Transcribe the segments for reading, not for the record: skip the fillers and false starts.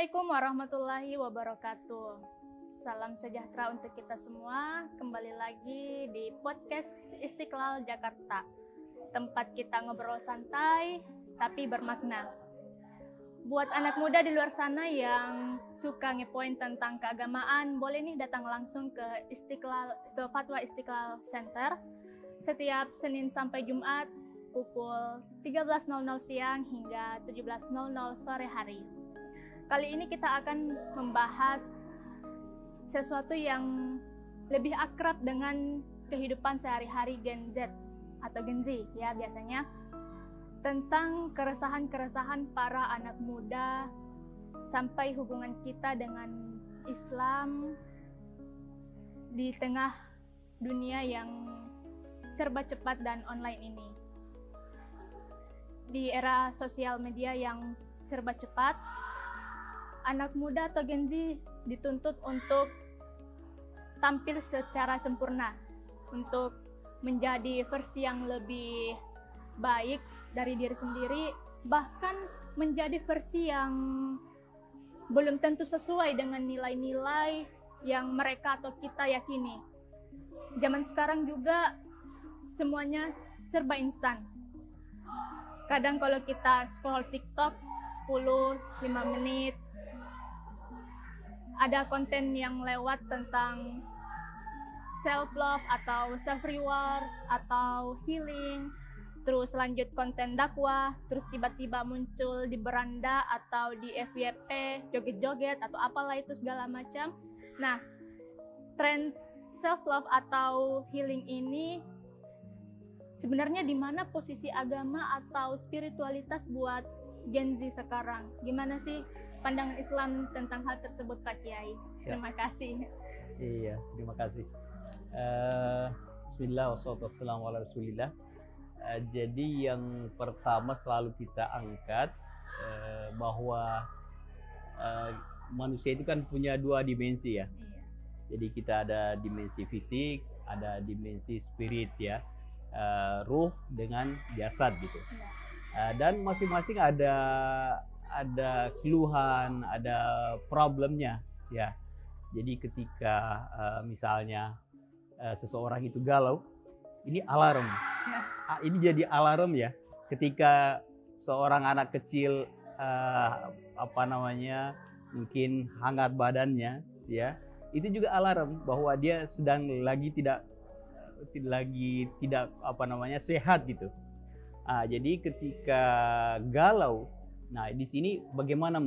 Assalamualaikum warahmatullahi wabarakatuh. Salam sejahtera untuk kita semua. Kembali lagi di podcast Istiqlal Jakarta. Tempat kita ngobrol santai tapi bermakna. Buat anak muda di luar sana yang suka ngepoin tentang keagamaan, boleh nih datang langsung ke Fatwa Istiqlal Center setiap Senin sampai Jumat pukul 13.00 siang hingga 17.00 sore hari. Kali ini kita akan membahas sesuatu yang lebih akrab dengan kehidupan sehari-hari Gen Z atau Gen Z ya biasanya, tentang keresahan-keresahan para anak muda sampai hubungan kita dengan Islam di tengah dunia yang serba cepat dan online ini. Di era sosial media yang serba cepat, anak muda atau Gen Z dituntut untuk tampil secara sempurna, untuk menjadi versi yang lebih baik dari diri sendiri, bahkan menjadi versi yang belum tentu sesuai dengan nilai-nilai yang mereka atau kita yakini. Zaman sekarang juga semuanya serba instan. Kadang kalau kita scroll TikTok 10-5 menit, ada konten yang lewat tentang self-love atau self-reward atau healing, terus lanjut konten dakwah, terus tiba-tiba muncul di beranda atau di FYP, joget-joget atau apalah itu segala macam. Nah, tren self-love atau healing ini sebenarnya di mana posisi agama atau spiritualitas buat Gen Z sekarang? Gimana sih pandangan Islam tentang hal tersebut, Pak Kiai? Ya. Terima kasih. Iya, terima kasih. Bismillah, wassalatu wassalamu ala rasulillah. Jadi yang pertama selalu kita angkat bahwa manusia itu kan punya dua dimensi ya. Iya. Jadi kita ada dimensi fisik, ada dimensi spirit ya, ruh dengan jasad gitu. Iya. Dan masing-masing ada keluhan, ada problemnya ya. Jadi ketika misalnya seseorang itu galau, ini alarm. Ini jadi alarm ya. Ketika seorang anak kecil mungkin hangat badannya ya, itu juga alarm bahwa dia sedang tidak sehat gitu. Jadi ketika galau, nah di sini bagaimana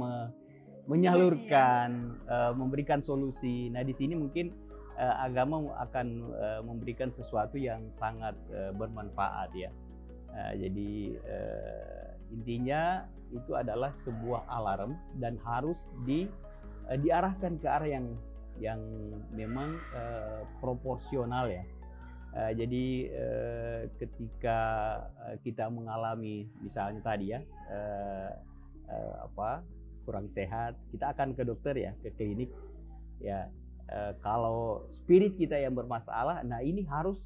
menyalurkan, memberikan solusi. Nah di sini mungkin agama akan memberikan sesuatu yang sangat bermanfaat ya. Jadi intinya itu adalah sebuah alarm dan harus diarahkan ke arah yang memang proporsional ya. Jadi ketika kita mengalami misalnya tadi ya kurang sehat, kita akan ke dokter ya, ke klinik ya. Kalau spirit kita yang bermasalah, nah ini harus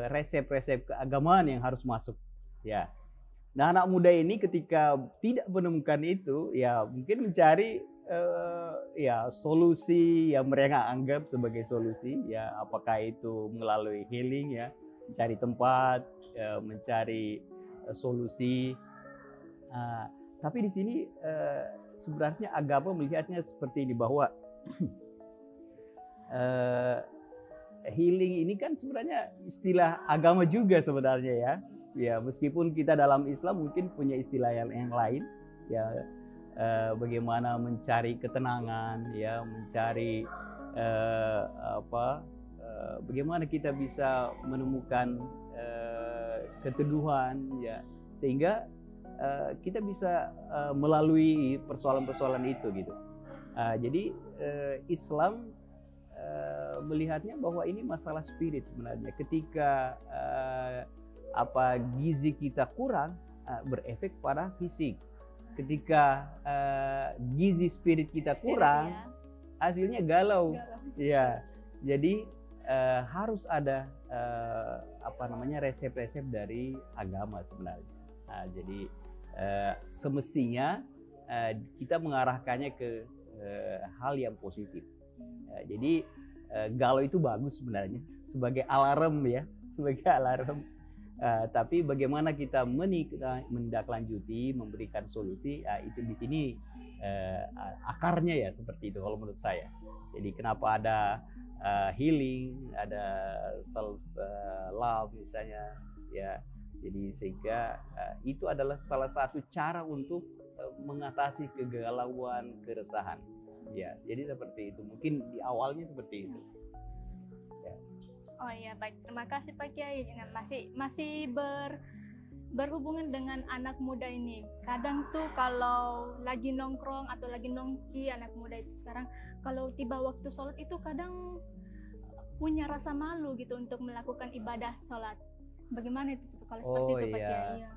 resep-resep keagamaan yang harus masuk ya. Nah anak muda ini ketika tidak menemukan itu ya mungkin mencari solusi yang mereka anggap sebagai solusi ya, apakah itu melalui healing ya, mencari tempat, mencari solusi. Tapi di sini sebenarnya agama melihatnya seperti ini, bahwa healing ini kan sebenarnya istilah agama juga sebenarnya ya. Ya meskipun kita dalam Islam mungkin punya istilah yang lain ya. Bagaimana mencari ketenangan ya, mencari bagaimana kita bisa menemukan keteduhan ya, sehingga kita bisa melalui persoalan-persoalan itu gitu. Jadi Islam melihatnya bahwa ini masalah spirit sebenarnya. Ketika gizi kita kurang, berefek pada fisik. Ketika gizi spirit kita kurang, hasilnya galau. Ya, jadi harus ada resep-resep dari agama sebenarnya. Jadi semestinya kita mengarahkannya ke hal yang positif. Jadi galau itu bagus sebenarnya sebagai alarm ya, sebagai alarm. Tapi bagaimana kita menindaklanjuti, memberikan solusi, itu di sini akarnya ya seperti itu kalau menurut saya. Jadi kenapa ada healing, ada self love misalnya ya. Jadi sehingga itu adalah salah satu cara untuk mengatasi kegalauan, keresahan. Ya, jadi seperti itu. Mungkin di awalnya seperti itu. Ya. Oh iya, baik. Terima kasih Pak Kiai. Nah, masih berhubungan dengan anak muda ini. Kadang tuh kalau lagi nongkrong atau lagi nongki anak muda itu sekarang, kalau tiba waktu sholat itu kadang punya rasa malu gitu untuk melakukan ibadah sholat. Bagaimana itu kalau seperti itu Pak Kiai? Ya.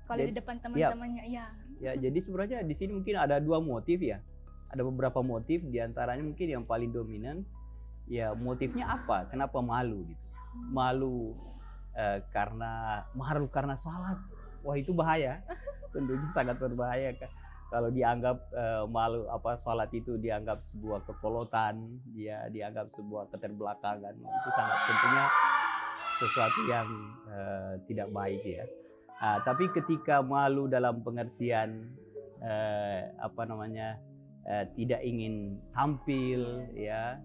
Kalau di depan teman-temannya, ya. Ya, jadi sebenarnya di sini mungkin ada dua motif ya. Ada beberapa motif, diantaranya mungkin yang paling dominan, ya motifnya apa? Kenapa malu gitu? Malu karena salat. Wah itu bahaya, tentunya sangat berbahaya kan. Kalau dianggap malu salat itu dianggap sebuah kekolotan, ya dianggap sebuah keterbelakangan, itu sangat tentunya sesuatu yang tidak baik ya. Tapi ketika malu dalam pengertian tidak ingin tampil ya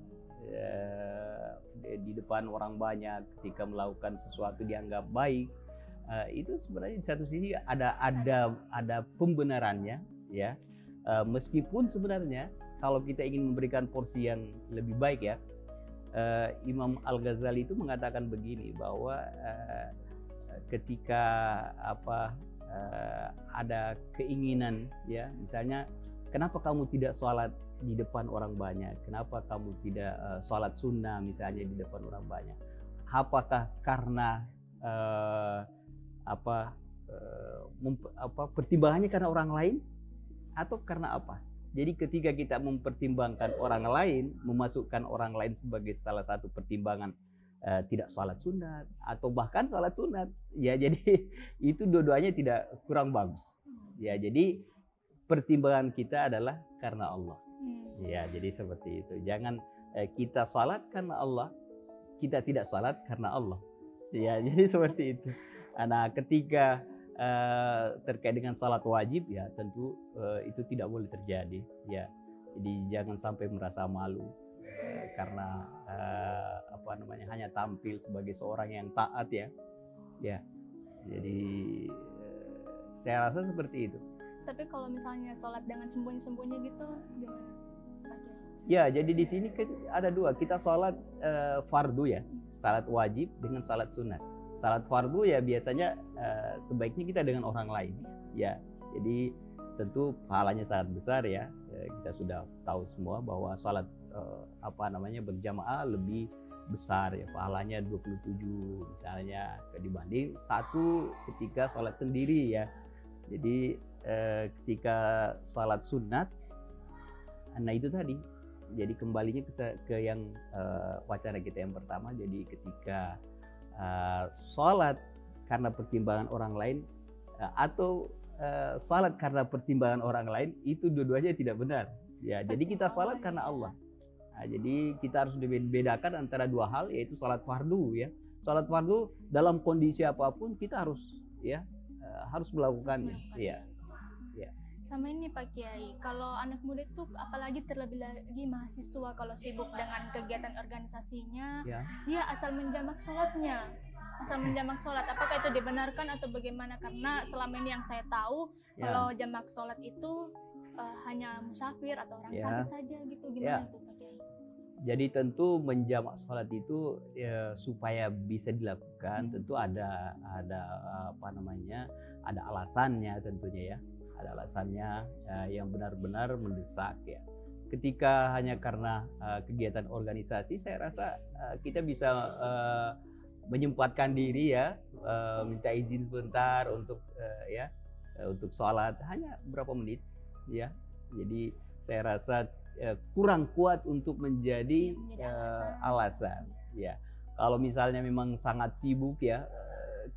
di depan orang banyak, ketika melakukan sesuatu dianggap baik, itu sebenarnya di satu sisi ada pembenarannya ya, meskipun sebenarnya kalau kita ingin memberikan porsi yang lebih baik ya, Imam Al-Ghazali itu mengatakan begini bahwa ketika ada keinginan ya, misalnya kenapa kamu tidak sholat di depan orang banyak? Kenapa kamu tidak sholat sunnah misalnya di depan orang banyak? Apakah karena pertimbangannya karena orang lain atau karena apa? Jadi ketika kita mempertimbangkan orang lain, memasukkan orang lain sebagai salah satu pertimbangan tidak sholat sunat atau bahkan sholat sunat, ya jadi itu dua-duanya tidak kurang bagus. Ya jadi pertimbangan kita adalah karena Allah. Ya, jadi seperti itu. Jangan kita salat karena Allah, kita tidak salat karena Allah. Ya, jadi seperti itu. Nah, ketika terkait dengan salat wajib ya tentu itu tidak boleh terjadi. Ya, jadi jangan sampai merasa malu karena hanya tampil sebagai seorang yang taat ya. Ya, jadi saya rasa seperti itu. Tapi kalau misalnya sholat dengan sembunyi-sembunyi gitu, gimana? Ya, jadi di sini ada dua. Kita sholat fardu ya, salat wajib dengan salat sunat. Salat fardu ya biasanya sebaiknya kita dengan orang lain. Ya, jadi tentu pahalanya sangat besar ya. Kita sudah tahu semua bahwa salat berjamaah lebih besar ya, pahalanya 27 misalnya dibanding satu ketika sholat sendiri ya. Jadi ketika salat sunat, nah itu tadi, jadi kembalinya ke yang wacana kita yang pertama. Jadi ketika salat karena pertimbangan orang lain atau salat karena pertimbangan orang lain, itu dua-duanya tidak benar ya. Jadi kita salat karena Allah. Nah, jadi kita harus membedakan antara dua hal, yaitu salat fardu ya. Salat fardu dalam kondisi apapun kita harus harus melakukannya. Iya. Ya. Sama ini Pak Kiai, kalau anak muda itu apalagi terlebih lagi mahasiswa, kalau sibuk dengan kegiatan organisasinya, dia asal menjamak sholatnya. Apakah itu dibenarkan atau bagaimana? Karena selama ini yang saya tahu, kalau jamak sholat itu hanya musafir atau orang sakit saja gitu. Gimana tuh Pak Kiai? Jadi tentu menjamak sholat itu supaya bisa dilakukan tentu ada alasannya tentunya ya. Ada alasannya yang benar-benar mendesak ya. Ketika hanya karena kegiatan organisasi, saya rasa kita bisa menyempatkan diri ya, minta izin sebentar untuk untuk sholat hanya berapa menit ya. Jadi saya rasa kurang kuat untuk menjadi alasan ya. Kalau misalnya memang sangat sibuk ya,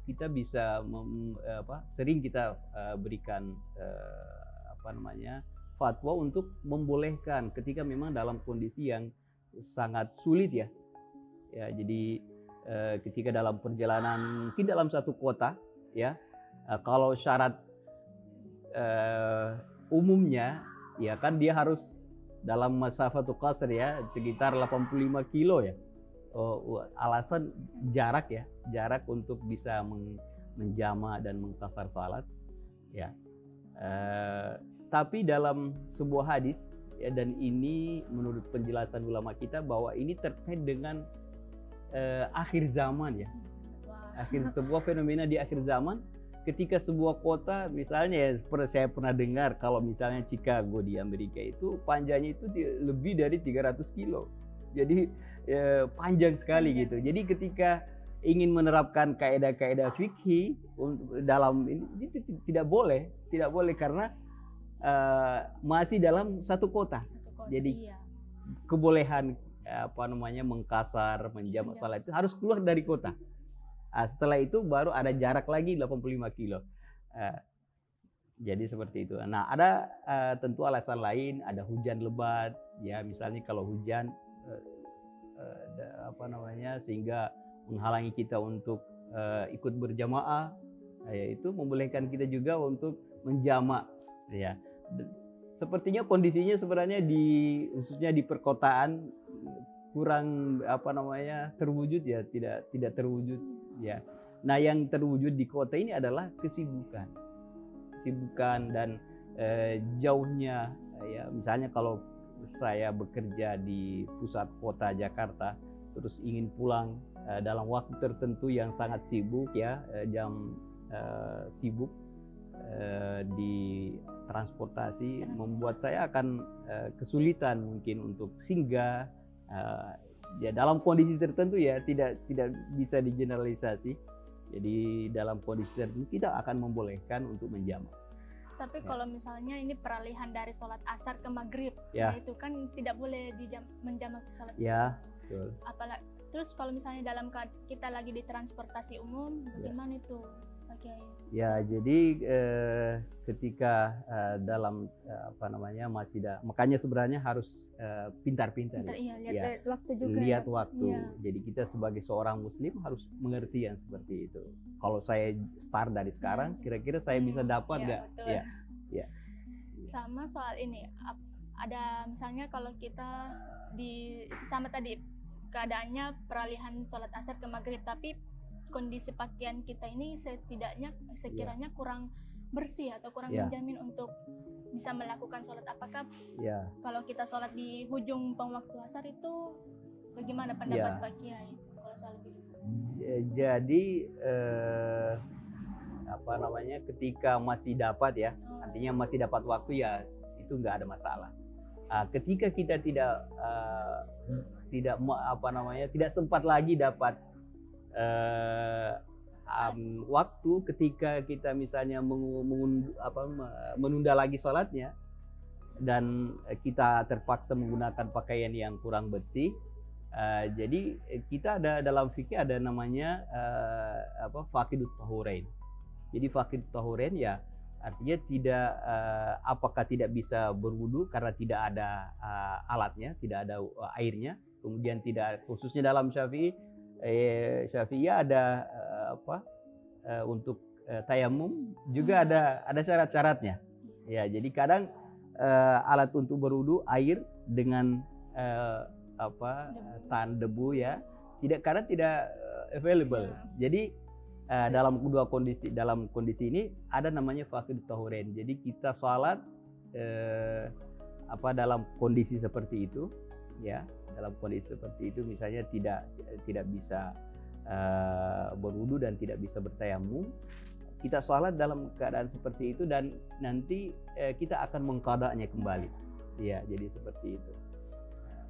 kita bisa sering kita berikan fatwa untuk membolehkan ketika memang dalam kondisi yang sangat sulit ya. Ya, jadi ketika dalam perjalanan mungkin dalam satu kota ya, kalau syarat umumnya ya kan dia harus dalam masafatul qasr ya sekitar 85 kilo ya. Alasan jarak ya, jarak untuk bisa menjama dan mengqasar salat ya. Tapi dalam sebuah hadis ya, dan ini menurut penjelasan ulama kita bahwa ini terkait dengan akhir zaman ya. Akhir sebuah fenomena di akhir zaman ketika sebuah kota misalnya ya, seperti saya pernah dengar kalau misalnya Chicago di Amerika itu panjangnya itu lebih dari 300 kilo. Jadi panjang sekali gitu. Jadi ketika ingin menerapkan kaidah-kaidah fikih dalam ini itu tidak boleh karena masih dalam satu kota. Jadi kebolehan mengqasar, menjamak salat itu harus keluar dari kota. Setelah itu baru ada jarak lagi 85 kilo. Jadi seperti itu. Nah, ada tentu alasan lain, ada hujan lebat, ya misalnya kalau hujan sehingga menghalangi kita untuk ikut berjamaah, yaitu membolehkan kita juga untuk menjamak, ya. Sepertinya kondisinya sebenarnya khususnya di perkotaan kurang terwujud ya, tidak terwujud ya. Nah, yang terwujud di kota ini adalah kesibukan dan jauhnya ya. Misalnya kalau saya bekerja di pusat kota Jakarta terus ingin pulang dalam waktu tertentu yang sangat sibuk ya, jam sibuk di transportasi membuat saya akan kesulitan mungkin untuk singgah ya dalam kondisi tertentu ya, tidak bisa digeneralisasi. Jadi dalam kondisi tertentu tidak akan membolehkan untuk menjamak. Tapi kalau misalnya ini peralihan dari sholat asar ke maghrib, ya. Nah itu kan tidak boleh menjamak sholat. Ya, betul. Apalagi terus kalau misalnya kita lagi di transportasi umum, bagaimana itu? Ya, jadi ketika dalam makanya sebenarnya harus pintar-pintar ya. Iya, lihat waktu juga. Lihat waktu. Ya. Jadi kita sebagai seorang muslim harus mengerti yang seperti itu. Kalau saya start dari sekarang, kira-kira saya bisa dapat nggak? Ya. Ya. Sama soal ini, ada misalnya kalau kita sama tadi keadaannya peralihan sholat asar ke maghrib, tapi kondisi pakaian kita ini sekiranya kurang bersih atau kurang menjamin untuk bisa melakukan sholat. Apakah kalau kita sholat di hujung waktu asar itu bagaimana pendapat Pak Kiai kalau soal itu? Jadi ketika masih dapat ya, artinya masih dapat waktu ya, itu nggak ada masalah. Ketika kita tidak sempat lagi dapat waktu, ketika kita misalnya menunda lagi sholatnya dan kita terpaksa menggunakan pakaian yang kurang bersih, jadi kita ada dalam fikih ada namanya faqidut tahurain. Jadi faqidut tahurain ya artinya apakah tidak bisa berwudu karena tidak ada alatnya, tidak ada airnya, kemudian tidak, khususnya dalam Syafi'iyah ada untuk tayamum juga ada syarat-syaratnya. Ya, jadi kadang alat untuk berwudu air dengan tahan debu ya, kadang tidak available. Jadi dalam kondisi ini ada namanya faqidut tahurain. Jadi kita salat dalam kondisi seperti itu ya. Dalam kondisi seperti itu misalnya tidak bisa berwudu dan tidak bisa bertayamum, kita sholat dalam keadaan seperti itu dan nanti kita akan mengqadanya kembali. Ya, jadi seperti itu.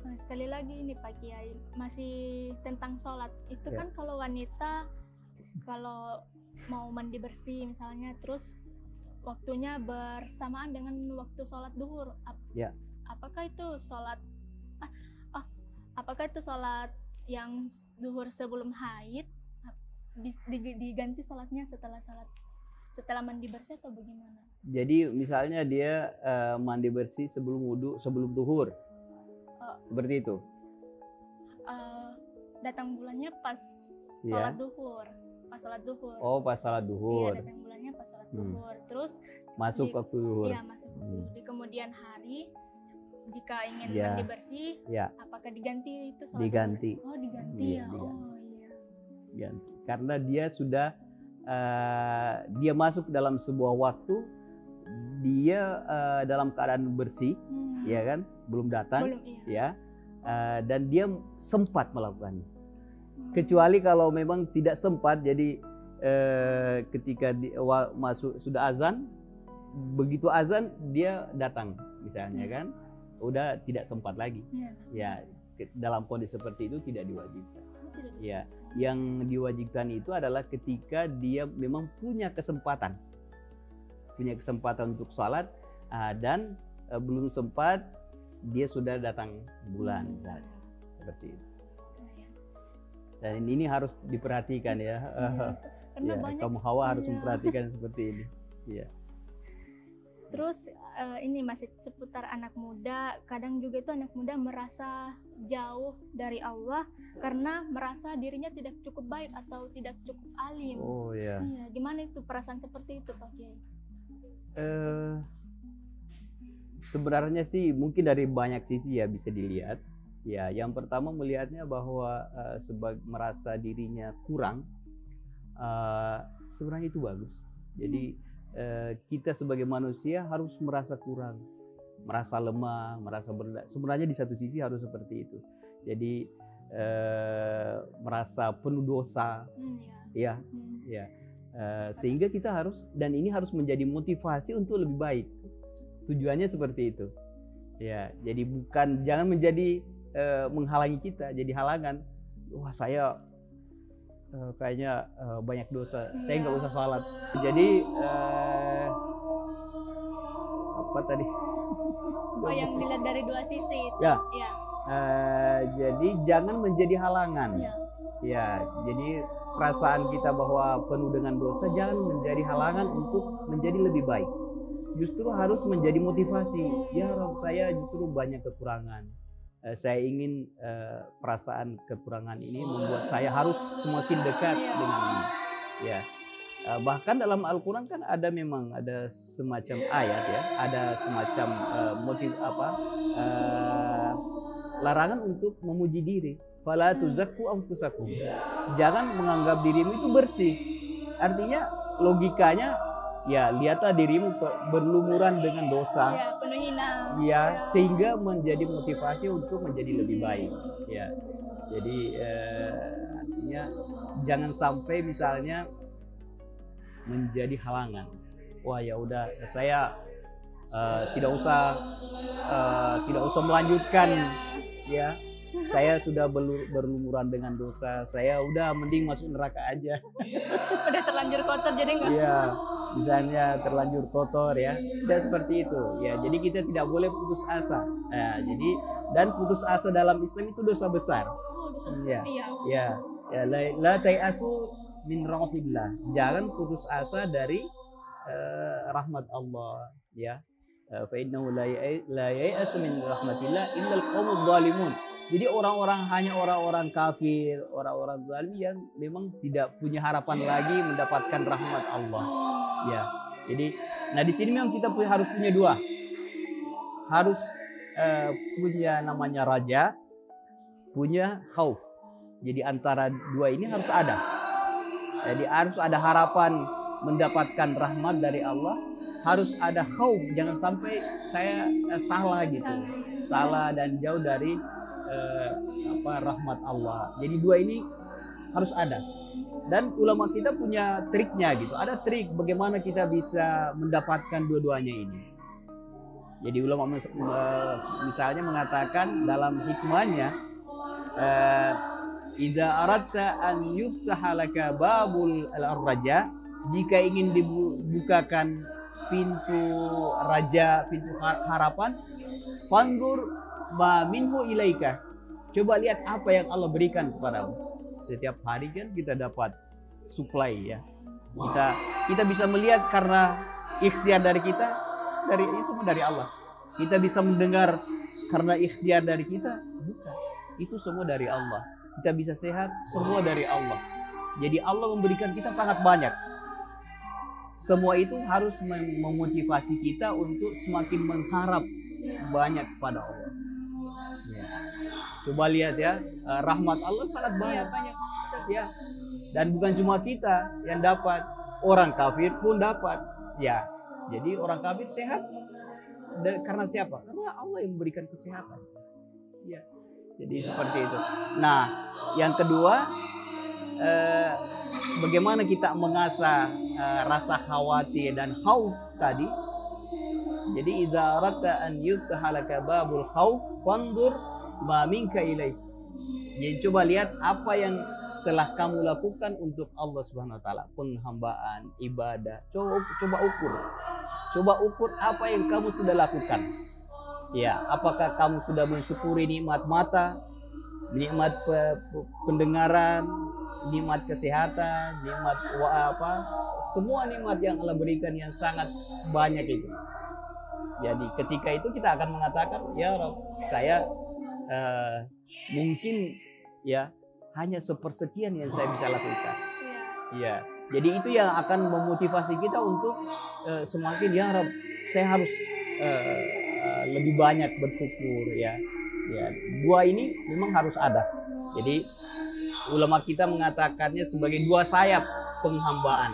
Nah, sekali lagi ini Pak Kiai, masih tentang sholat itu kan kalau wanita kalau mau mandi bersih misalnya, terus waktunya bersamaan dengan waktu sholat duhur, apakah itu sholat yang duhur sebelum haid diganti sholatnya setelah sholat setelah mandi bersih atau bagaimana? Jadi misalnya dia mandi bersih sebelum wudhu, sebelum duhur, seperti itu. Datang bulannya pas Iya. sholat duhur. Pas sholat duhur. Oh, pas salat duhur. Iya, datang bulannya pas sholat duhur. Terus Masuk waktu duhur. iya masuk di kemudian hari jika ingin Iya. mandi bersih, Ya, apakah diganti itu sholat diganti. duhur? Oh, diganti Iya, ya. diganti. Oh, iya. Ganti. Karena dia sudah dia masuk dalam sebuah waktu, dia dalam keadaan bersih, ya kan, belum datang, Belum, iya. ya, dan dia sempat melakukannya. Kecuali kalau memang tidak sempat, jadi ketika masuk sudah azan, begitu azan dia datang, misalnya kan, udah tidak sempat lagi. Iya. Ya, dalam kondisi seperti itu tidak diwajibkan. Tidak. Ya, yang diwajibkan itu adalah ketika dia memang punya kesempatan untuk sholat, dan belum sempat, dia sudah datang bulan, misalnya, seperti itu. Dan ini harus diperhatikan ya. Karena Ya, banyak kaum hawa harus iya. memperhatikan seperti ini. Ya. Terus ini masih seputar anak muda, kadang juga itu anak muda merasa jauh dari Allah karena merasa dirinya tidak cukup baik atau tidak cukup alim. Oh ya. Iya, gimana itu perasaan seperti itu, Pak Kiai? Sebenarnya sih mungkin dari banyak sisi ya bisa dilihat. Ya, yang pertama melihatnya bahwa merasa dirinya kurang, sebenarnya itu bagus. Jadi kita sebagai manusia harus merasa kurang, merasa lemah, merasa berat. Sebenarnya di satu sisi harus seperti itu. Jadi merasa penuh dosa, ya. Sehingga kita harus, dan ini harus menjadi motivasi untuk lebih baik. Tujuannya seperti itu. Ya, jadi jangan menjadi menghalangi kita, jadi halangan. Wah, saya kayaknya banyak dosa, saya nggak usah sholat. Jadi apa tadi? Oh, yang dilihat dari dua sisi itu. Ya. Iya. Jadi jangan menjadi halangan. Iya. Ya, jadi perasaan kita bahwa penuh dengan dosa jangan menjadi halangan untuk menjadi lebih baik. Justru harus menjadi motivasi. Ya Rabb, saya justru banyak kekurangan. Saya ingin perasaan kekurangan ini membuat saya harus semakin dekat dengan ini. Ya, bahkan dalam Al-Quran kan ada semacam ayat ya, ada semacam larangan untuk memuji diri. Fala tuzakku anfusakum. Jangan menganggap dirimu itu bersih. Artinya logikanya, ya lihatlah dirimu berlumuran dengan dosa. Ya, penuh hina. Ya, sehingga menjadi motivasi untuk menjadi lebih baik. Ya, jadi artinya jangan sampai misalnya menjadi halangan. Wah, ya udah saya tidak usah melanjutkan. Ya, saya sudah berlumuran dengan dosa. Saya udah mending masuk neraka aja. Udah terlanjur kotor jadi enggak. Iya, misalnya terlanjur kotor ya. Tidak seperti itu. Ya, jadi kita tidak boleh putus asa. Dan putus asa dalam Islam itu dosa besar. Oh, dosa besar. Ya. Iya. Ya. Ya, la ta'asu min rahmatillah. Jangan putus asa dari rahmat Allah, ya. Fa innahu la ya'asu min rahmatillah illa al-qaumudz zalimun. Jadi hanya orang-orang kafir, orang-orang zalim yang memang tidak punya harapan lagi mendapatkan rahmat Allah. Ya. Jadi, di sini memang kita harus punya dua. Harus punya namanya raja, punya khauf. Jadi antara dua ini harus ada. Jadi harus ada harapan mendapatkan rahmat dari Allah, harus ada khauf, jangan sampai saya salah gitu. Salah dan jauh dari rahmat Allah. Jadi dua ini harus ada. Dan ulama kita punya triknya gitu. Ada trik bagaimana kita bisa mendapatkan dua-duanya ini. Jadi ulama misalnya mengatakan dalam hikmahnya, idza aradta an yuftaha laka babul raja, jika ingin dibukakan pintu raja, pintu harapan, fanzur ma minhu ilaika. Coba lihat apa yang Allah berikan kepadamu. Setiap hari kan kita dapat supply ya. Kita bisa melihat karena ikhtiar dari kita, ini semua dari Allah. Kita bisa mendengar karena ikhtiar dari kita, bukan. Itu semua dari Allah. Kita bisa sehat, semua dari Allah. Jadi Allah memberikan kita sangat banyak. Semua itu harus memotivasi kita untuk semakin mengharap banyak pada Allah. Ya. Coba lihat ya, rahmat Allah sangat banyak. banyak. Ya. Dan bukan cuma kita yang dapat, orang kafir pun dapat. Ya. Jadi orang kafir sehat karena siapa? Karena Allah yang memberikan kesehatan. Ya. Jadi seperti itu. Nah, yang kedua, bagaimana kita mengasah rasa khawatir dan khauf tadi. Jadi idza aradta an yuftaha laka babul khauf fandur ma minka ilaih. Jadi coba lihat apa yang telah kamu lakukan untuk Allah Subhanahu wa taala, penghambaan, ibadah. Coba ukur. Coba ukur apa yang kamu sudah lakukan. Ya, apakah kamu sudah mensyukuri nikmat mata, nikmat pendengaran, nikmat kesehatan, nikmat semua nikmat yang Allah berikan yang sangat banyak itu. Jadi ketika itu kita akan mengatakan, ya Rabb, saya mungkin ya hanya sepersekian yang saya bisa lakukan. Ya, jadi itu yang akan memotivasi kita untuk semakin, ya Rabb, saya harus lebih banyak bersyukur ya. Dua ini memang harus ada. Jadi ulama kita mengatakannya sebagai dua sayap penghambaan.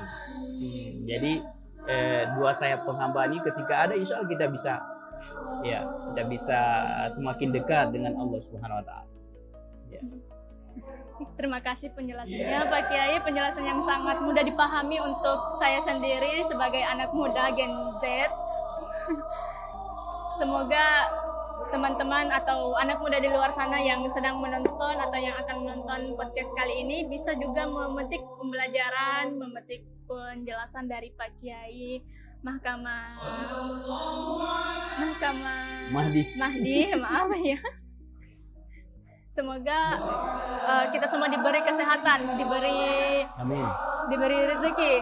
Jadi dua sayap penghambaan ini ketika ada, insya Allah kita bisa semakin dekat dengan Allah Subhanahu Wa Taala. Ya. Terima kasih penjelasannya Pak Kiai, penjelasan yang sangat mudah dipahami untuk saya sendiri sebagai anak muda Gen Z. Semoga teman-teman atau anak muda di luar sana yang sedang menonton atau yang akan menonton podcast kali ini bisa juga memetik pembelajaran, memetik penjelasan dari Pak Kiai Mahdi, maaf ya. Semoga kita semua diberi kesehatan, Amin. Diberi rezeki.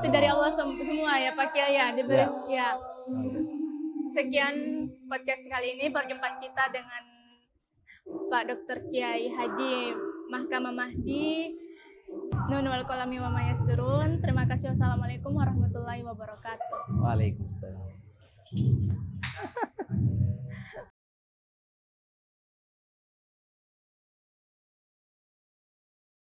Itu dari Allah semua ya Pak Kiai ya, diberi ya. Sekian podcast kali ini, perjumpaan kita dengan Pak Dr. Kiai Haji Mahkamah Mahdi. Nun wal qalami wa ma yasturun. Terima kasih. Wassalamualaikum warahmatullahi wabarakatuh. Waalaikumsalam.